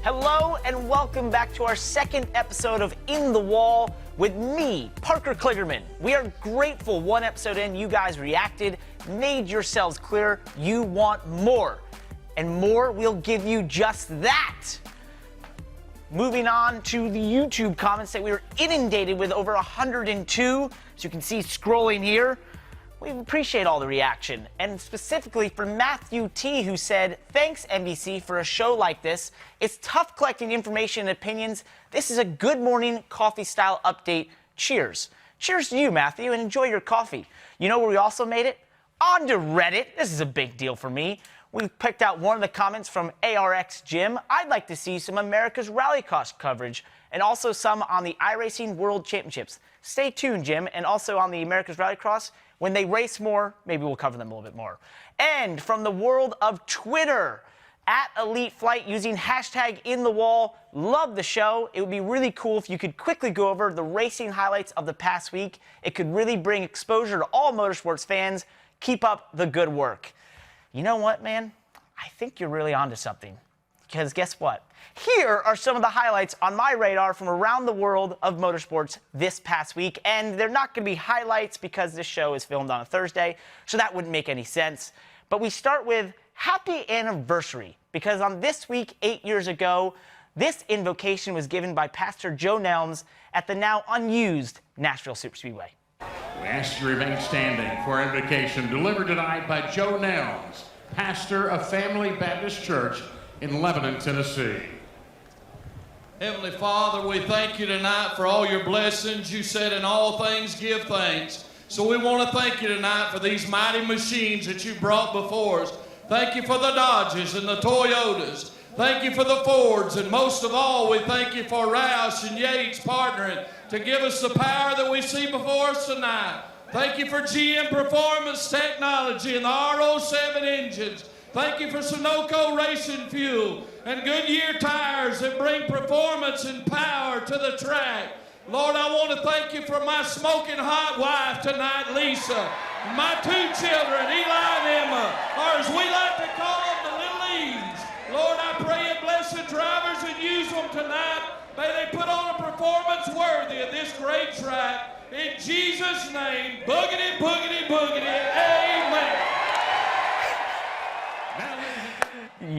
Hello and welcome back to our second episode of In the Wall with me, Parker Kligerman. We are grateful one episode in, you guys reacted, made yourselves clear you want more. And more will give you just that. Moving on to the YouTube comments that we were inundated with, over 102, as you can see scrolling here. We appreciate all the reaction, and specifically for Matthew T, who said, "Thanks NBC for a show like this. It's tough collecting information and opinions. This is a good morning coffee style update. Cheers." Cheers to you, Matthew, and enjoy your coffee. You know where we also made it? On to Reddit. This is a big deal for me. We picked out one of the comments from ARX Jim. "I'd like to see some America's Rallycross coverage and also some on the iRacing World Championships." Stay tuned, Jim, and also on the America's Rallycross. When they race more, maybe we'll cover them a little bit more. And from the world of Twitter, at Elite Flight using hashtag #InTheWall. Love the show. It would be really cool if you could quickly go over the racing highlights of the past week. It could really bring exposure to all motorsports fans. Keep up the good work. You know what, man? I think you're really onto something. Because guess what? Here are some of the highlights on my radar from around the world of motorsports this past week. And they're not going to be highlights because this show is filmed on a Thursday, so that wouldn't make any sense. But we start with happy anniversary, because on this week, 8 years ago, this invocation was given by Pastor Joe Nelms at the now unused Nashville Superspeedway. We ask you to remain standing for invocation delivered tonight by Joe Nelms, pastor of Family Baptist Church in Lebanon, Tennessee. Heavenly Father, we thank you tonight for all your blessings. You said in all things give thanks. So we want to thank you tonight for these mighty machines that you brought before us. Thank you for the Dodges and the Toyotas. Thank you for the Fords. And most of all, we thank you for Roush and Yates partnering to give us the power that we see before us tonight. Thank you for GM Performance Technology and the R07 engines. Thank you for Sunoco Racing Fuel and Goodyear tires that bring performance and power to the track. Lord, I want to thank you for my smoking hot wife tonight, Lisa, and my two children, Eli and Emma, or as we like to call them, the Little E's. Lord, I pray you bless the drivers and use them tonight. May they put on a performance worthy of this great track. In Jesus' name, boogity, boogity, boogity, amen.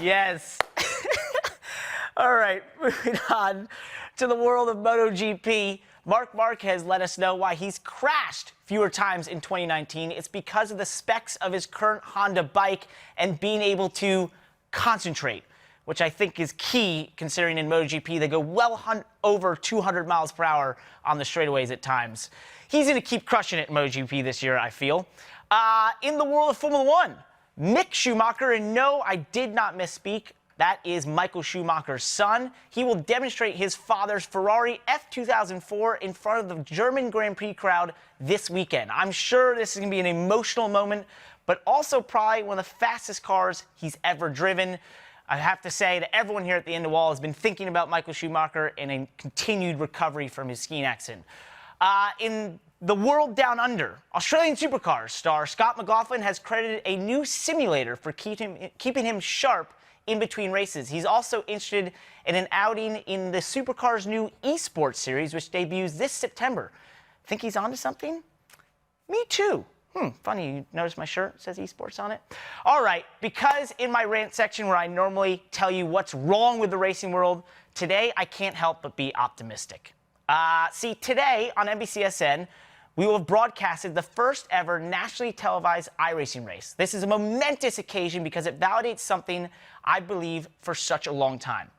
Yes. All right, moving on to the world of MotoGP. Marc Marquez let us know why he's crashed fewer times in 2019. It's because of the specs of his current Honda bike and being able to concentrate, which I think is key considering in MotoGP they go well over 200 miles per hour on the straightaways at times. He's going to keep crushing it in MotoGP this year, I feel. In the world of Formula One, Mick Schumacher, and no, I did not misspeak. That is Michael Schumacher's son. He will demonstrate his father's Ferrari F2004 in front of the German Grand Prix crowd this weekend. I'm sure this is going to be an emotional moment, but also probably one of the fastest cars he's ever driven. I have to say that everyone here at the End of the Wall has been thinking about Michael Schumacher and a continued recovery from his skiing accident. In the world down under, Australian supercars star Scott McLaughlin has credited a new simulator for keeping him sharp in between races. He's also interested in an outing in the supercars' new eSports series, which debuts this September. Think he's onto something? Me too. Funny, you notice my shirt says eSports on it? All right, because in my rant section where I normally tell you what's wrong with the racing world, today I can't help but be optimistic. See, today on NBCSN, we will have broadcasted the first ever nationally televised iRacing race. This is a momentous occasion because it validates something I believe for such a long time.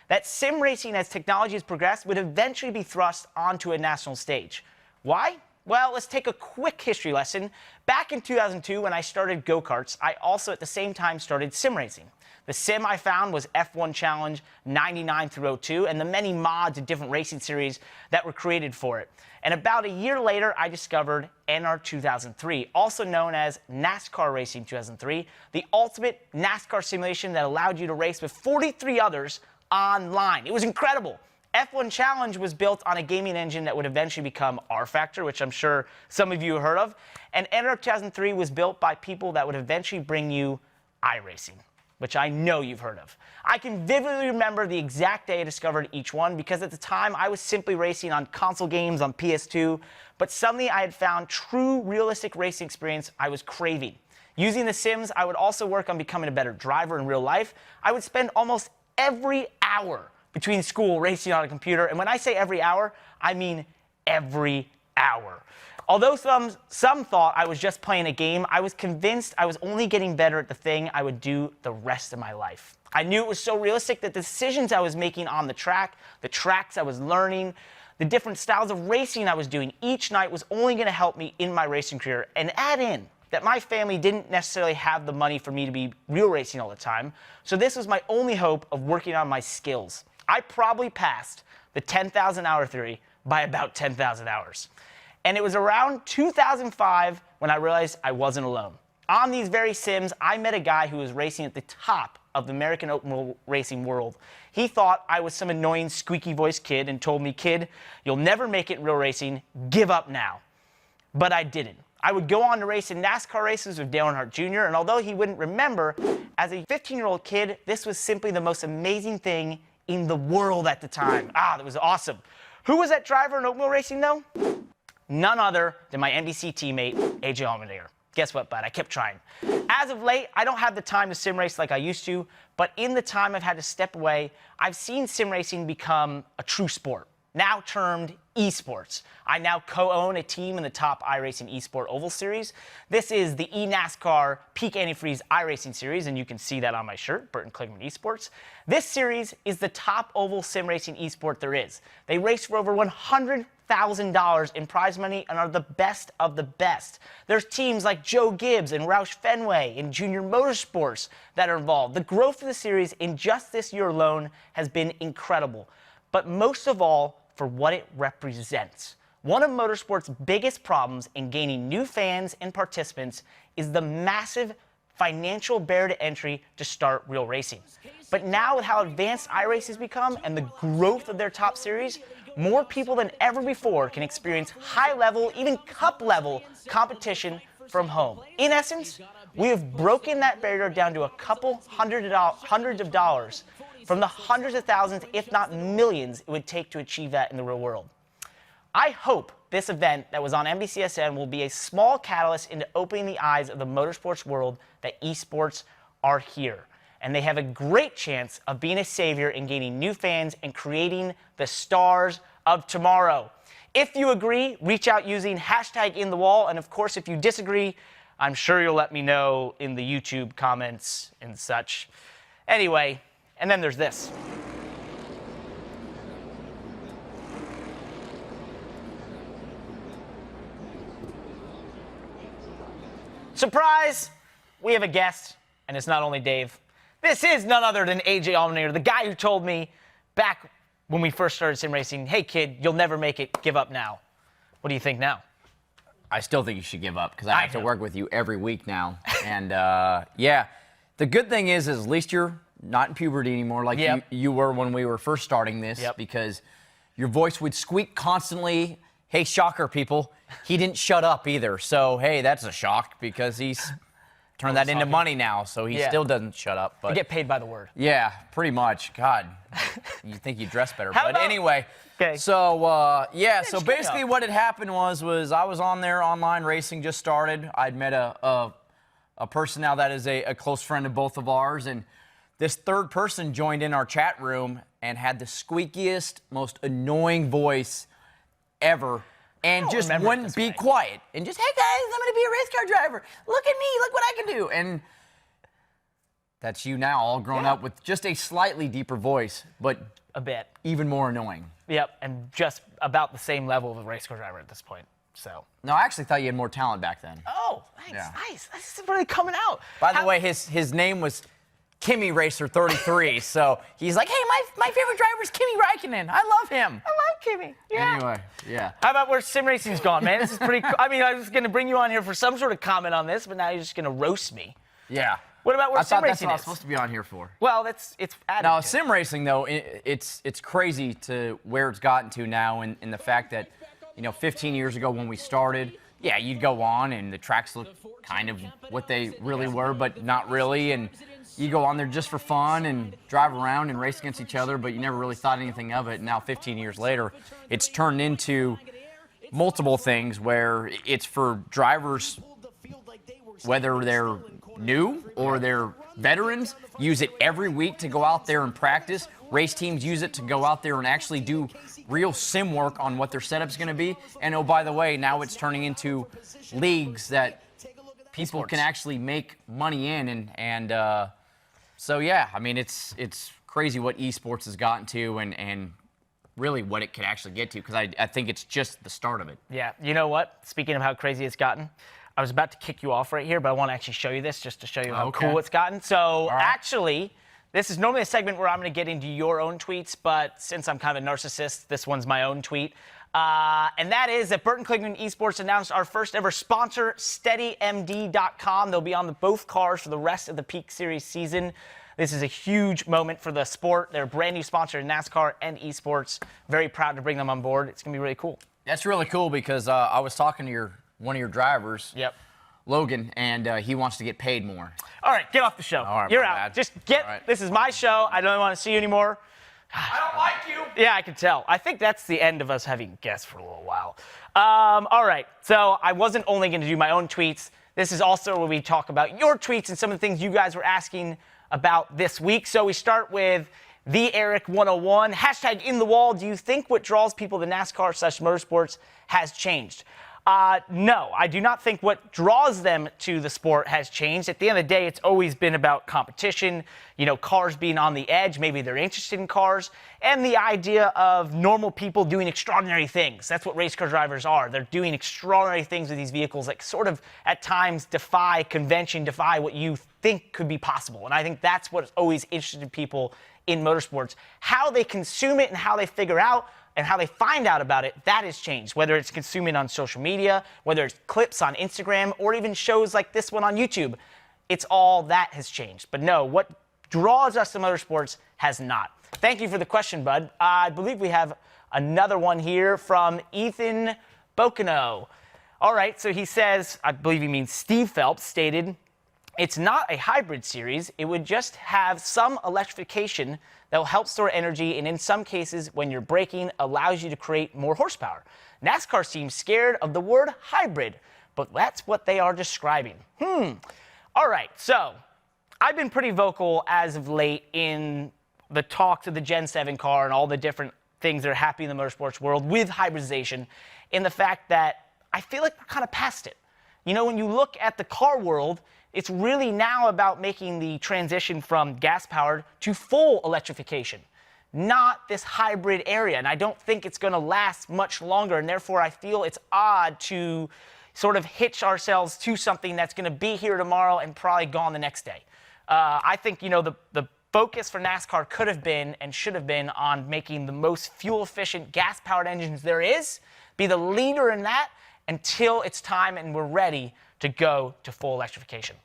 That sim racing, as technology has progressed, would eventually be thrust onto a national stage. Why? Well, let's take a quick history lesson. Back in 2002, when I started go-karts, I also at the same time started sim racing. The sim I found was F1 Challenge 99 through 02 and the many mods and different racing series that were created for it. And about a year later, I discovered NR 2003, also known as NASCAR Racing 2003, the ultimate NASCAR simulation that allowed you to race with 43 others online. It was incredible. F1 Challenge was built on a gaming engine that would eventually become R-Factor, which I'm sure some of you have heard of. And NR 2003 was built by people that would eventually bring you iRacing. which I know you've heard of. I can vividly remember the exact day I discovered each one because at the time I was simply racing on console games on PS2, but suddenly I had found true realistic racing experience I was craving. Using The Sims, I would also work on becoming a better driver in real life. I would spend almost every hour between school racing on a computer, and when I say every hour, I mean every hour. Although some thought I was just playing a game, I was convinced I was only getting better at the thing I would do the rest of my life. I knew it was so realistic that the decisions I was making on the track, the tracks I was learning, the different styles of racing I was doing each night was only going to help me in my racing career. And add in that my family didn't necessarily have the money for me to be real racing all the time, so this was my only hope of working on my skills. I probably passed the 10,000 hour theory by about 10,000 hours. And it was around 2005 when I realized I wasn't alone. On these very sims, I met a guy who was racing at the top of the American open wheel racing world. He thought I was some annoying, squeaky-voiced kid and told me, "Kid, you'll never make it in real racing. Give up now." But I didn't. I would go on to race in NASCAR races with Dale Earnhardt Jr., and although he wouldn't remember, as a 15-year-old kid, this was simply the most amazing thing in the world at the time. That was awesome. Who was that driver in open wheel racing, though? None other than my NBC teammate, AJ Allmendinger. Guess what, bud? I kept trying. As of late, I don't have the time to sim race like I used to, but in the time I've had to step away, I've seen sim racing become a true sport, now termed esports. I now co-own a team in the top iRacing eSport Oval Series. This is the eNASCAR Peak Antifreeze iRacing Series, and you can see that on my shirt, Parker Kligerman Esports. This series is the top oval sim racing esport there is. They race for over $100,000 in prize money and are the best of the best. There's teams like Joe Gibbs and Roush Fenway and Junior Motorsports that are involved. The growth of the series in just this year alone has been incredible, but most of all, for what it represents. One of motorsport's biggest problems in gaining new fans and participants is the massive financial barrier to entry to start real racing. But now with how advanced iRacing has become and the growth of their top series, more people than ever before can experience high-level, even cup-level competition from home. In essence, we have broken that barrier down to a couple hundreds of dollars from the hundreds of thousands, if not millions, it would take to achieve that in the real world. I hope this event that was on NBCSN will be a small catalyst into opening the eyes of the motorsports world that esports are here. And they have a great chance of being a savior in gaining new fans and creating the stars of tomorrow. If you agree, reach out using #InTheWall. And of course, if you disagree, I'm sure you'll let me know in the YouTube comments and such. Anyway, and then there's this. Surprise! We have a guest, and it's not only Dave. This is none other than AJ Allmendinger, the guy who told me back when we first started sim racing, "Hey kid, you'll never make it, give up now." What do you think now? I still think you should give up because I have to work with you every week now. And yeah, the good thing is at least you're not in puberty anymore like you were when we were first starting this, because your voice would squeak constantly. Hey, shocker, people. He didn't shut up either. So, hey, that's a shock because he's turned that into money now. So he still doesn't shut up. But you get paid by the word. Yeah, pretty much. God, you think you dress better. But anyway, so, yeah, so basically what had happened was I was on there, online racing just started. I'd met a person now that is a close friend of both of ours. And this third person joined in our chat room and had the squeakiest, most annoying voice ever, and just wouldn't be quiet. And just, "Hey guys, I'm going to be a race car driver. Look at me, look what I can do." And that's you now, all grown up with just a slightly deeper voice, but a bit even more annoying. Yep, and just about the same level of a race car driver at this point. So. No, I actually thought you had more talent back then. Oh, thanks. Yeah. Nice. This is really coming out. By the way, his name was Kimi Racer 33, so he's like, "Hey, my favorite driver is Kimi Räikkönen. I love him." I love Kimi. Yeah. Anyway, yeah. How about where sim racing's gone, man? This is pretty cool. I mean, I was going to bring you on here for some sort of comment on this, but now you're just going to roast me. Yeah. What about where sim racing is? I thought that's what I was supposed to be on here for. Well, it's added. Now, sim racing, though, it's crazy to where it's gotten to now, and the fact that, 15 years ago when we started, yeah, you'd go on and the tracks look kind of what they really were, but not really. And you go on there just for fun and drive around and race against each other, but you never really thought anything of it. And now 15 years later, it's turned into multiple things where it's for drivers, whether they're new or they're veterans, use it every week to go out there and practice. Race teams use it to go out there and actually do real sim work on what their setup's going to be. And oh, by the way, now it's turning into leagues that people can actually make money in. And so, yeah, I mean, it's crazy what esports has gotten to and really what it could actually get to, because I think it's just the start of it. Yeah, you know what? Speaking of how crazy it's gotten, I was about to kick you off right here, but I want to actually show you this just to show you how cool it's gotten. So actually, this is normally a segment where I'm going to get into your own tweets, but since I'm kind of a narcissist, this one's my own tweet. And that is that Parker Kligerman Esports announced our first ever sponsor, SteadyMD.com. They'll be on both cars for the rest of the Peak Series season. This is a huge moment for the sport. They're a brand new sponsor in NASCAR and esports. Very proud to bring them on board. It's going to be really cool. That's really cool because I was talking to one of your drivers, Logan, and he wants to get paid more. All right, get off the show. All right, you're out. Just get. This is my show. I don't want to see you anymore. I don't like you. Yeah, I can tell. I think that's the end of us having guests for a little while. All right, so I wasn't only going to do my own tweets. This is also where we talk about your tweets and some of the things you guys were asking about this week. So we start with the Eric 101 hashtag in the wall. Do you think what draws people to NASCAR/motorsports has changed? No, I do not think what draws them to the sport has changed. At the end of the day, it's always been about competition, you know, cars being on the edge. Maybe they're interested in cars, and the idea of normal people doing extraordinary things. That's what race car drivers are. They're doing extraordinary things with these vehicles that sort of at times defy convention, defy what you think could be possible. And I think that's what's always interested people in motorsports. How they consume it and how they figure out and how they find out about it, that has changed. Whether it's consuming on social media, whether it's clips on Instagram, or even shows like this one on YouTube, it's all that has changed. But no, what draws us to motorsports has not. Thank you for the question, bud. I believe we have another one here from Ethan Bocano. All right, so he says, I believe he means Steve Phelps, stated, it's not a hybrid series. It would just have some electrification that will help store energy, and in some cases, when you're braking, allows you to create more horsepower. NASCAR seems scared of the word hybrid, but that's what they are describing. All right, so I've been pretty vocal as of late in the talks of the Gen 7 car and all the different things that are happening in the motorsports world with hybridization, in the fact that I feel like we're kind of past it. You know, when you look at the car world, it's really now about making the transition from gas-powered to full electrification, not this hybrid area. And I don't think it's going to last much longer, and therefore I feel it's odd to sort of hitch ourselves to something that's going to be here tomorrow and probably gone the next day. I think, you know, the focus for NASCAR could have been and should have been on making the most fuel-efficient gas-powered engines there is, be the leader in that until it's time and we're ready to go to full electrification.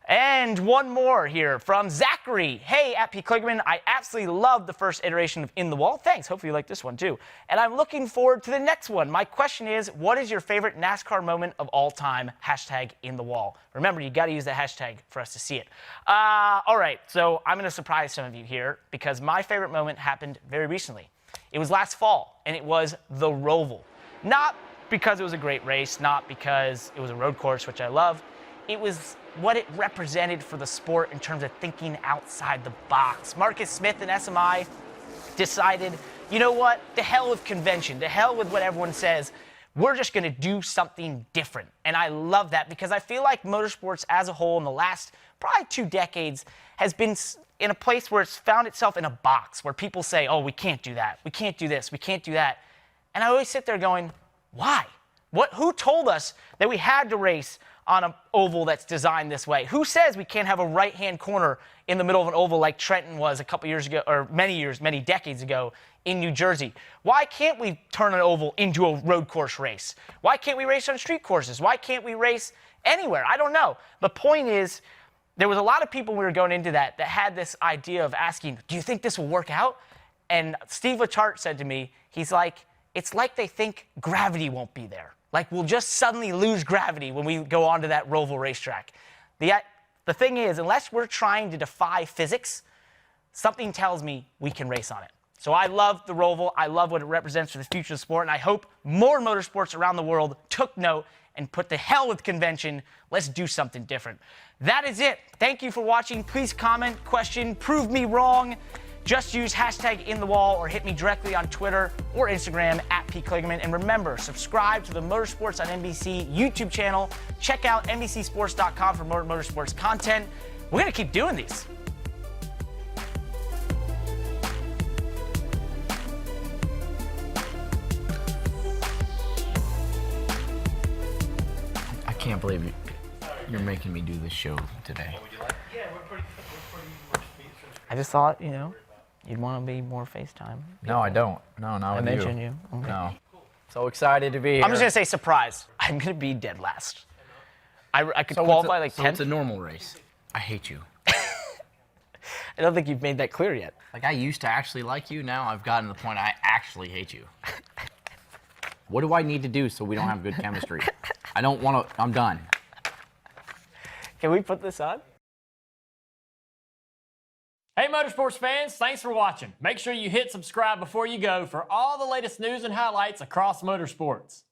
And one more here from Zachary. Hey, at P. Kligerman, I absolutely love the first iteration of In the Wall. Thanks. Hopefully you like this one too. And I'm looking forward to the next one. My question is, what is your favorite NASCAR moment of all time? Hashtag In the Wall. Remember, you got to use the hashtag for us to see it. All right, so I'm going to surprise some of you here because my favorite moment happened very recently. It was last fall, and it was the Roval. Not because it was a great race, not because it was a road course, which I love. It was what it represented for the sport in terms of thinking outside the box. Marcus Smith and SMI decided, you know what, to hell with convention, to hell with what everyone says. We're just going to do something different. And I love that because I feel like motorsports as a whole in the last probably 2 decades has been in a place where it's found itself in a box where people say, oh, we can't do that. We can't do this. We can't do that. And I always sit there going, why? Who told us that we had to race on an oval that's designed this way? Who says we can't have a right-hand corner in the middle of an oval like Trenton was a couple years ago, or many decades ago in New Jersey? Why can't we turn an oval into a road course race? Why can't we race on street courses? Why can't we race anywhere? I don't know. The point is, there was a lot of people when we were going into that had this idea of asking, do you think this will work out? And Steve Letarte said to me, he's like, it's like they think gravity won't be there. like we'll just suddenly lose gravity when we go onto that Roval racetrack. The thing is, unless we're trying to defy physics, something tells me we can race on it. So I love the Roval. I love what it represents for the future of the sport, and I hope more motorsports around the world took note and put the hell with convention. Let's do something different. That is it. Thank you for watching. Please comment, question, prove me wrong. Just use hashtag #InTheWall or hit me directly on Twitter or Instagram @PKligerman. And remember, subscribe to the Motorsports on NBC YouTube channel. Check out NBCSports.com for more motorsports content. We're going to keep doing these. I can't believe you're making me do this show today. I just thought, you'd want to be more FaceTime. No, I don't. No, not with you. I mentioned you. Okay. No. So excited to be here. I'm just going to say surprise. I'm going to be dead last. I could qualify like 10th. So it's a normal race. I hate you. I don't think you've made that clear yet. Like, I used to actually like you. Now I've gotten to the point I actually hate you. What do I need to do so we don't have good chemistry? I don't want to. I'm done. Can we put this on? Hey Motorsports fans, thanks for watching. Make sure you hit subscribe before you go for all the latest news and highlights across motorsports.